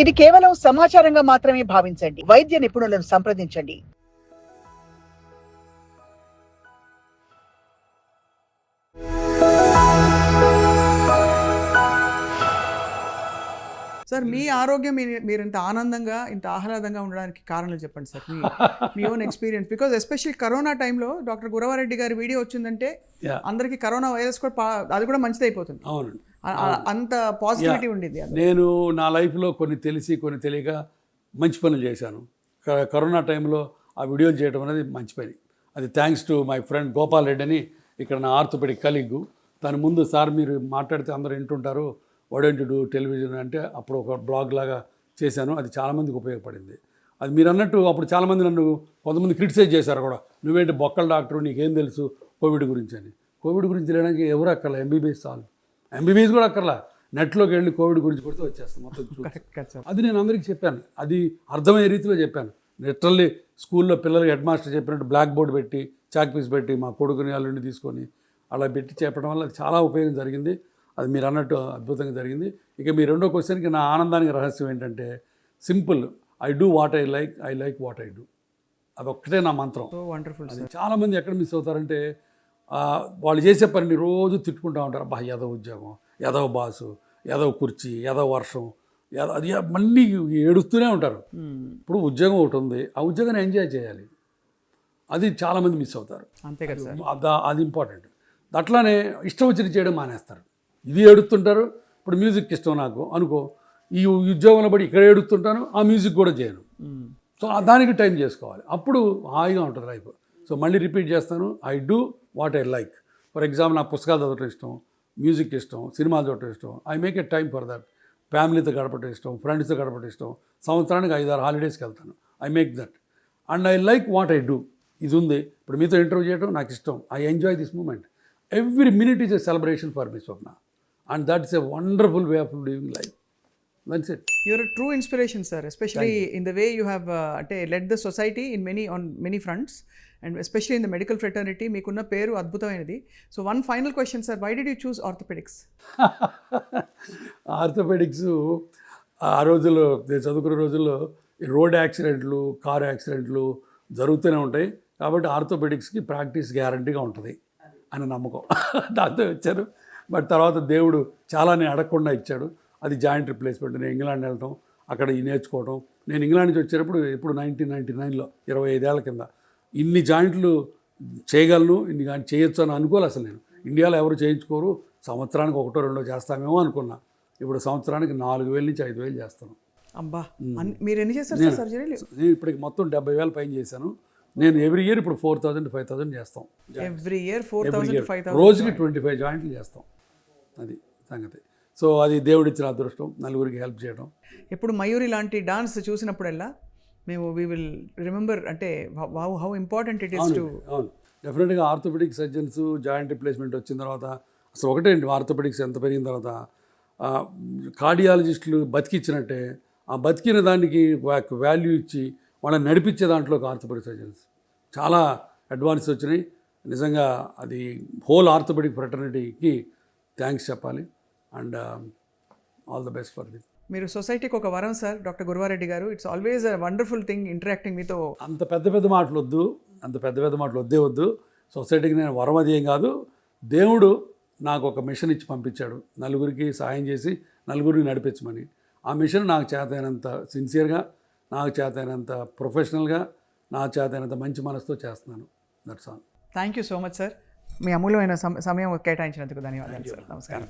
ఇది కేవలం సమాచారంగా మాత్రమే భావించండి. వైద్య నిపుణులను సంప్రదించండి. సార్ మీ ఆరోగ్యం మీరు ఇంత ఆనందంగా ఇంత ఆహ్లాదంగా ఉండడానికి కారణాలు చెప్పండి sir. Me own experience, because especially corona టైంలో డాక్టర్ గురవారెడ్డి గారి వీడియో వచ్చిందంటే అందరికీ కరోనా వైరస్ కూడా అది కూడా మంచిది అయిపోతుంది. అవునండి, అంత పాజిటివిటీ ఉండేది. నేను నా లైఫ్లో కొన్ని తెలిసి కొన్ని తెలియక మంచి పనులు చేశాను. కరోనా టైంలో ఆ వీడియోలు చేయడం అనేది మంచి పని. అది thanks to my friend Gopal Reddy అని, ఇక్కడ నా ఆర్థోపెడిక్ కలీగు. దాని ముందు సార్ మీరు మాట్లాడితే అందరూ వింటుంటారు, వడెంట్ డూ టెలివిజన్ అంటే అప్పుడు ఒక బ్లాగ్ లాగా చేశాను. అది చాలామందికి ఉపయోగపడింది. అది మీరు అన్నట్టు అప్పుడు చాలామంది నన్ను కొంతమంది క్రిటిసైజ్ చేశారు కూడా, నువ్వేంటి బొక్కల డాక్టర్, నీకేం తెలుసు కోవిడ్ గురించి అని. కోవిడ్ గురించి తెలియడానికి ఎవరు అక్కర్లా, ఎంబీబీఎస్ చాలు. ఎంబీబీఎస్ కూడా అక్కర్లా, నెట్లోకి వెళ్ళి కోవిడ్ గురించి కొడితే వచ్చేస్తాం మొత్తం. అది నేను అందరికీ చెప్పాను, అది అర్థమయ్యే రీతిలో చెప్పాను. లిటరల్లీ స్కూల్లో పిల్లలకి హెడ్ మాస్టర్ చెప్పినట్టు బ్లాక్ బోర్డ్ పెట్టి చాక్ పీస్ పెట్టి మా కొడుకుని అల్లుడిని తీసుకొని అలా పెట్టి చెప్పడం వల్ల చాలా ఉపయోగం జరిగింది. అది మీరు అన్నట్టు అద్భుతంగా జరిగింది. ఇక మీ రెండో క్వశ్చన్కి నా ఆనందానికి రహస్యం ఏంటంటే simple, I do what I like what I do. అదొక్కటే నా మంత్రం. వండర్ఫుల్. చాలామంది ఎక్కడ మిస్ అవుతారంటే వాళ్ళు చేసే పనిని రోజు తిట్టుకుంటూ ఉంటారు. అబ్బా యాదవ్ ఉద్యోగం, యాదవ్ బాసు, యాదవ్ కుర్చీ, యాదవ్ వర్షం, అది మళ్ళీ ఏడుస్తూనే ఉంటారు. ఇప్పుడు ఉద్యోగం ఒకటి ఉంది, ఆ ఉద్యోగాన్ని ఎంజాయ్ చేయాలి. అది చాలామంది మిస్ అవుతారు. అంతే కదా, అది ఇంపార్టెంట్. అట్లానే ఇష్టం వచ్చినట్టు చేయడం మానేస్తారు. ఇది ఏడుస్తుంటారు. ఇప్పుడు మ్యూజిక్ ఇష్టం నాకు అనుకో, ఈ ఉద్యోగంలో పడి ఇక్కడ ఏడుస్తుంటాను, ఆ మ్యూజిక్ కూడా చేయను. సో దానికి టైం చేసుకోవాలి, అప్పుడు హాయిగా ఉంటుంది లైఫ్. సో మళ్ళీ రిపీట్ చేస్తాను, I do what I like. For example నాకు పుస్తకాలు చదవటం ఇష్టం, మ్యూజిక్ ఇష్టం, సినిమాలు చూడటం ఇష్టం. I make a time for that. ఫ్యామిలీతో గడపటం ఇష్టం, ఫ్రెండ్స్తో గడపటం ఇష్టం. సంవత్సరానికి 5-6 హాలిడేస్కి వెళ్తాను. I make that and I like what I do. ఇది ఉంది. ఇప్పుడు మీతో ఇంటర్వ్యూ చేయడం నాకు ఇష్టం. I enjoy this moment. Every minute is a celebration for me Swapna. And that's a wonderful way of living life. That's it. You're a true inspiration, sir. Especially in the way you have led the society on many fronts, and especially in the medical fraternity. మీకున్న పేరు అద్భుతమైనది. So one final question, sir. Why did you choose orthopedics? Orthopedics ఆ రోజుల్లో నేను చదువుకున్న రోజుల్లో road యాక్సిడెంట్లు, car యాక్సిడెంట్లు జరుగుతూనే ఉంటాయి. కాబట్టి ఆర్థోపెడిక్స్కి ప్రాక్టీస్ గ్యారంటీగా ఉంటుంది అని నమ్మకం. దాంతో వచ్చారు. బట్ తర్వాత దేవుడు చాలానే అడగకుండా ఇచ్చాడు. అది జాయింట్ రిప్లేస్మెంట్. నేను ఇంగ్లాండ్ వెళ్ళటం, అక్కడ నేర్చుకోవడం. నేను ఇంగ్లాండ్ నుంచి వచ్చేటప్పుడు ఇప్పుడు 1999లో 25 ఏళ్ల కింద ఇన్ని జాయింట్లు చేయగలను, ఇన్ని కానీ చేయొచ్చు అని అనుకోవాలి. అసలు నేను ఇండియాలో ఎవరు చేయించుకోరు, సంవత్సరానికి 1-2 చేస్తామేమో అనుకున్నా. ఇప్పుడు సంవత్సరానికి 4,000 నుంచి 5,000 చేస్తాను. అబ్బా, మీరు ఎన్ని చేస్తారు సర్జరీ? నేను ఇప్పటికి మొత్తం 70,000 పైన చేశాను. నేను ఎవ్రీ ఇయర్ ఇప్పుడు 4,000-5,000 చేస్తాం. ఎవ్రీ ఇయర్ 4,000-5,000 రోజుకి 25 జాయింట్లు చేస్తాం. అది సంగతి. సో అది దేవుడిచ్చిన అదృష్టం, నలుగురికి హెల్ప్ చేయడం. ఎప్పుడు మయూరి లాంటి డాన్స్ చూసినప్పుడల్లా మేము వీ విల్ రిమెంబర్, అంటే how important it is to. అవును, డెఫినెట్గా ఆర్థోపెడిక్ సర్జన్స్ జాయింట్ రిప్లేస్మెంట్ వచ్చిన తర్వాత అసలు ఒకటే అండి, ఆర్థోపెడిక్స్ ఎంత పెరిగిన తర్వాత కార్డియాలజిస్టులు బతికిచ్చినట్టే, ఆ బతికిన దానికి వాల్యూ ఇచ్చి వాళ్ళని నడిపించే దాంట్లో ఆర్థోపెడిక్ సర్జన్స్ చాలా అడ్వాన్స్ వచ్చినాయి. నిజంగా అది హోల్ ఆర్థోపెడిక్ ఫ్రెటర్నిటీకి థ్యాంక్స్ చెప్పాలి. And all the best for this. మీరు సొసైటీకి ఒక వరం సార్, డాక్టర్ గురవారెడ్డి గారు. It's always a wonderful thing interacting మీతో. అంత పెద్ద మాటలు వద్దు, వద్దు. సొసైటీకి నేను వరం అది ఏం కాదు. దేవుడు నాకు ఒక మిషన్ ఇచ్చి పంపించాడు, నలుగురికి సహాయం చేసి నలుగురిని నడిపించమని. ఆ మిషన్ నాకు చేతైనంత సిన్సియర్గా, నాకు చేతైనంత ప్రొఫెషనల్గా, నాకు చేతైనంత మంచి మనసుతో చేస్తున్నాను. That's all. Thank you so much sir. మీ అమూల్యమైన సమయం కేటాయించినందుకు ధన్యవాదాలు సార్. నమస్కారం.